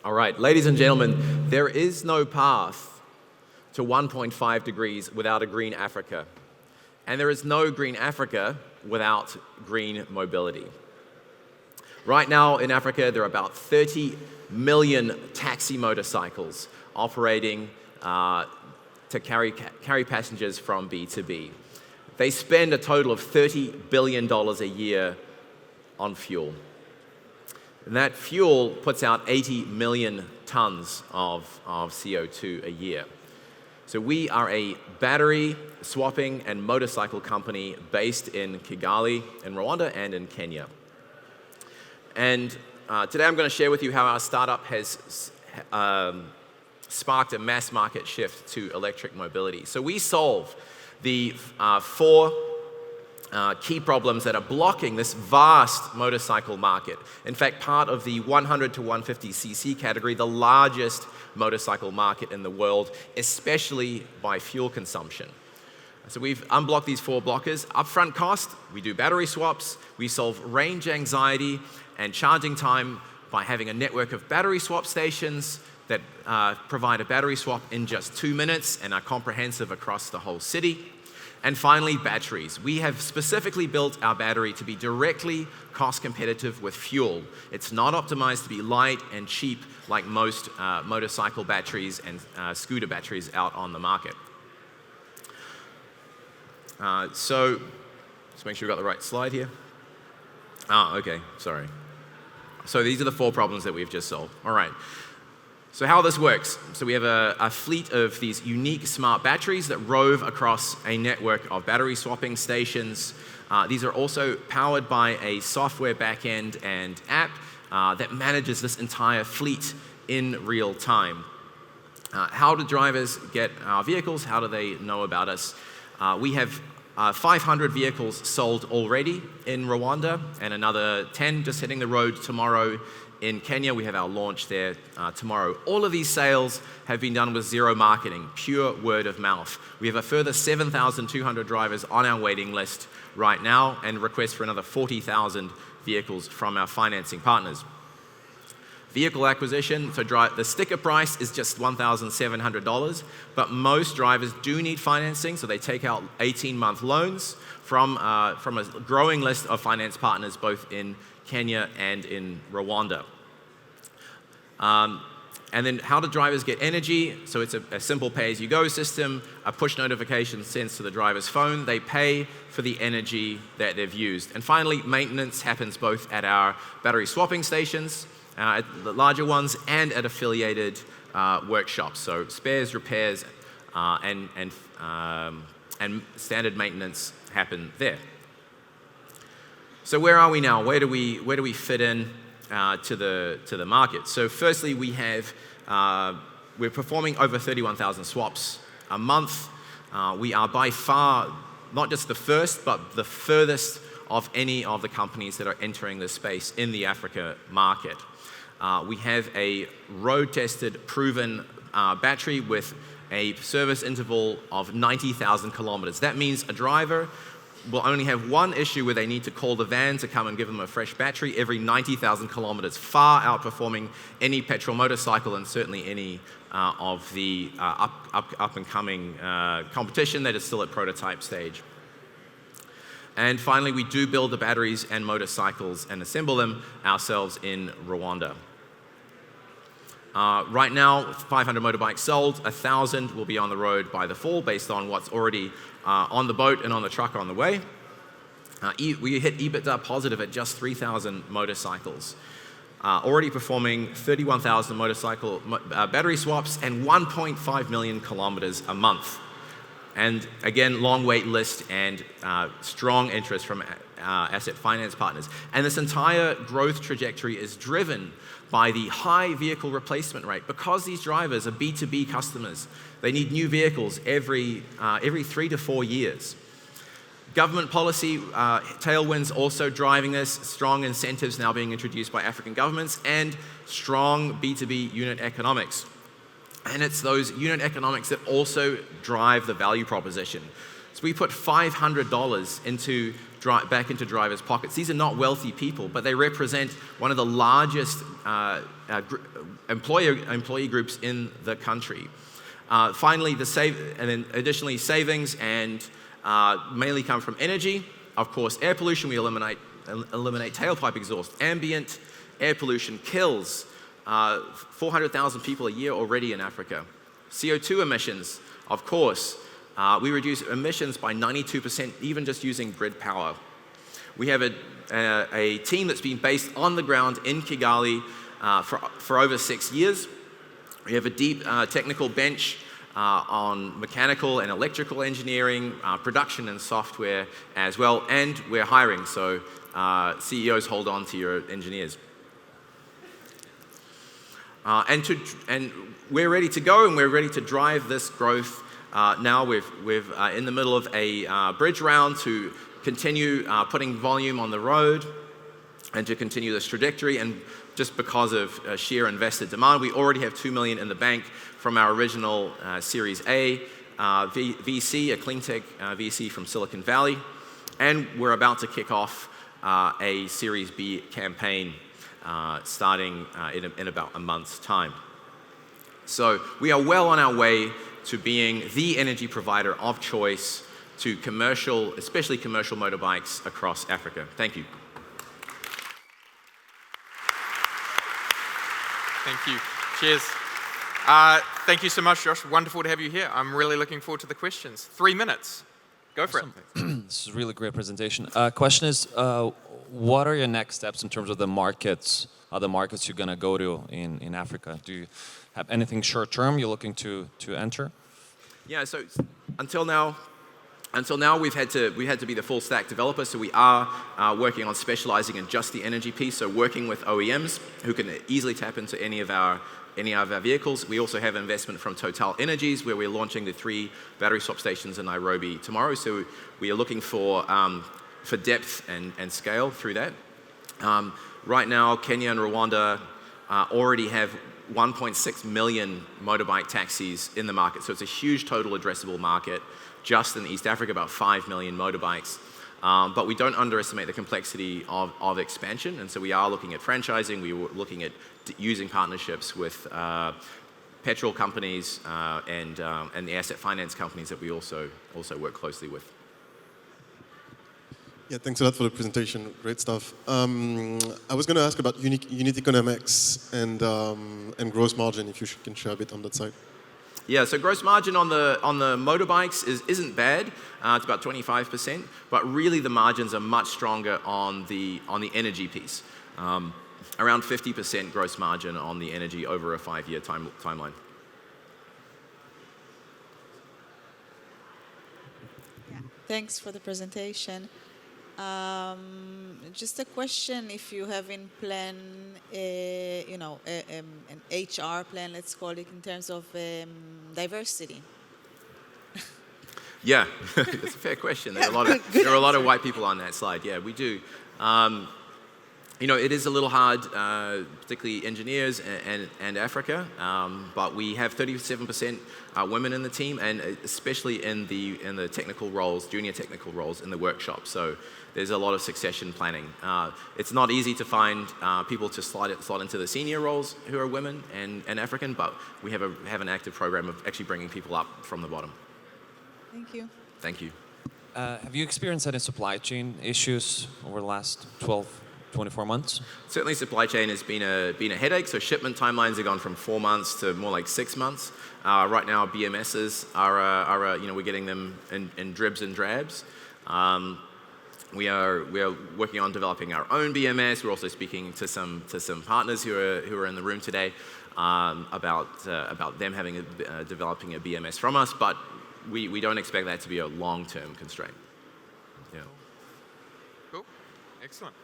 All right, ladies and gentlemen, there is no path to 1.5 degrees without a green Africa. And there is no green Africa without green mobility. Right now in Africa, there are about 30 million taxi motorcycles operating to carry passengers from B to B. They spend a total of $30 billion a year on fuel. And that fuel puts out 80 million tons of CO2 a year. So we are a battery swapping and motorcycle company based in Kigali, in Rwanda, and in Kenya. And today I'm going to share with you how our startup has sparked a mass market shift to electric mobility. So we solve the four key problems that are blocking this vast motorcycle market. In fact, part of the 100 to 150cc category, the largest motorcycle market in the world, especially by fuel consumption. So we've unblocked these four blockers. Upfront cost, we do battery swaps, we solve range anxiety and charging time by having a network of battery swap stations that provide a battery swap in just 2 minutes and are comprehensive across the whole city. And finally, batteries. We have specifically built our battery to be directly cost competitive with fuel. It's not optimized to be light and cheap like most motorcycle batteries and scooter batteries out on the market. So, let's make sure we've got the right slide here. Okay, sorry. So these are the four problems that we've just solved. All right. So how this works, so we have a fleet of these unique smart batteries that rove across a network of battery swapping stations. These are also powered by a software backend and app that manages this entire fleet in real time. How do drivers get our vehicles? How do they know about us? We have 500 vehicles sold already in Rwanda and another 10 just hitting the road tomorrow. In Kenya, we have our launch there tomorrow. All of these sales have been done with zero marketing, pure word of mouth. We have a further 7,200 drivers on our waiting list right now and requests for another 40,000 vehicles from our financing partners. Vehicle acquisition, so the sticker price is just $1,700, but most drivers do need financing, so they take out 18-month loans from a growing list of finance partners both in Kenya and in Rwanda. And then how do drivers get energy? So it's a simple pay-as-you-go system, a push notification sent to the driver's phone. They pay for the energy that they've used. And finally, maintenance happens both at our battery swapping stations, at the larger ones, and at affiliated workshops. So spares, repairs, and standard maintenance happen there. So where are we now? Where do we fit in to the market? So firstly, we're performing over 31,000 swaps a month. We are by far not just the first, but the furthest of any of the companies that are entering this space in the Africa market. We have a road-tested, proven battery with a service interval of 90,000 kilometers. That means a driver will only have one issue where they need to call the van to come and give them a fresh battery every 90,000 kilometers, far outperforming any petrol motorcycle and certainly any of the up-and-coming competition that is still at prototype stage. And finally, we do build the batteries and motorcycles and assemble them ourselves in Rwanda. Right now, 500 motorbikes sold, 1,000 will be on the road by the fall based on what's already on the boat and on the truck on the way. We hit EBITDA positive at just 3,000 motorcycles. Already performing 31,000 motorcycle battery swaps and 1.5 million kilometers a month. And again, long wait list and strong interest from asset finance partners. And this entire growth trajectory is driven by the high vehicle replacement rate. Because these drivers are B2B customers, they need new vehicles every 3 to 4 years. Government policy tailwinds also driving this, strong incentives now being introduced by African governments, and strong B2B unit economics. And it's those unit economics that also drive the value proposition. So we put $500 back into drivers' pockets. These are not wealthy people, but they represent one of the largest employee groups in the country. Finally, additionally, savings and mainly come from energy. Of course, air pollution, we eliminate tailpipe exhaust. Ambient air pollution kills 400,000 people a year already in Africa. CO2 emissions, of course, we reduce emissions by 92% even just using grid power. We have a team that's been based on the ground in Kigali for over 6 years. We have a deep technical bench on mechanical and electrical engineering, production and software as well, and we're hiring, so CEOs, hold on to your engineers. And we're ready to go, and we're ready to drive this growth. Now we're in the middle of a bridge round to continue putting volume on the road and to continue this trajectory. And just because of sheer investor demand, we already have $2 million in the bank from our original Series A VC, a clean tech VC from Silicon Valley. And we're about to kick off a Series B campaign starting in about a month's time. So we are well on our way to being the energy provider of choice to commercial, especially commercial motorbikes across Africa. Thank you. Thank you. Cheers. Thank you so much, Josh. Wonderful to have you here. I'm really looking forward to the questions. 3 minutes. Go for it. This is a really great presentation. Question is, what are your next steps in terms of the markets, other markets you're going to go to in Africa? Do you have anything short-term you're looking to enter? Yeah, so until now we've had to be the full stack developer, so we are working on specializing in just the energy piece, so working with OEMs who can easily tap into any of our vehicles. We also have investment from Total Energies, where we're launching the 3 battery swap stations in Nairobi tomorrow, so we are looking for depth and scale through that. Right now, Kenya and Rwanda already have 1.6 million motorbike taxis in the market, so it's a huge total addressable market. Just in East Africa, about 5 million motorbikes. But we don't underestimate the complexity of expansion, and so we are looking at franchising, we were looking at using partnerships with petrol companies and the asset finance companies that we also work closely with. Yeah, thanks a lot for the presentation. Great stuff. I was going to ask about unit economics and gross margin, if you can share a bit on that side. Yeah, so gross margin on the motorbikes isn't bad. It's about 25%, but really the margins are much stronger on the energy piece. Around 50% gross margin on the energy over a 5-year timeline. Yeah, thanks for the presentation. Just a question, if you have in plan, an HR plan, let's call it, in terms of diversity. Yeah, it's a fair question. There are a lot of white people on that slide. Yeah, we do. It is a little hard, particularly engineers and Africa, but we have 37% women in the team, and especially in the technical roles, junior technical roles in the workshop. So there's a lot of succession planning. It's not easy to find people to slot into the senior roles who are women and African, but we have an active program of actually bringing people up from the bottom. Thank you. Thank you. Have you experienced any supply chain issues over the last 24 months? Certainly supply chain has been a headache, so shipment timelines have gone from 4 months to more like 6 months. Right now BMSs are we're getting them in dribs and drabs. We are working on developing our own BMS. We're also speaking to some partners who are in the room today about them developing a BMS from us, but we don't expect that to be a long-term constraint. Yeah. Cool. Excellent.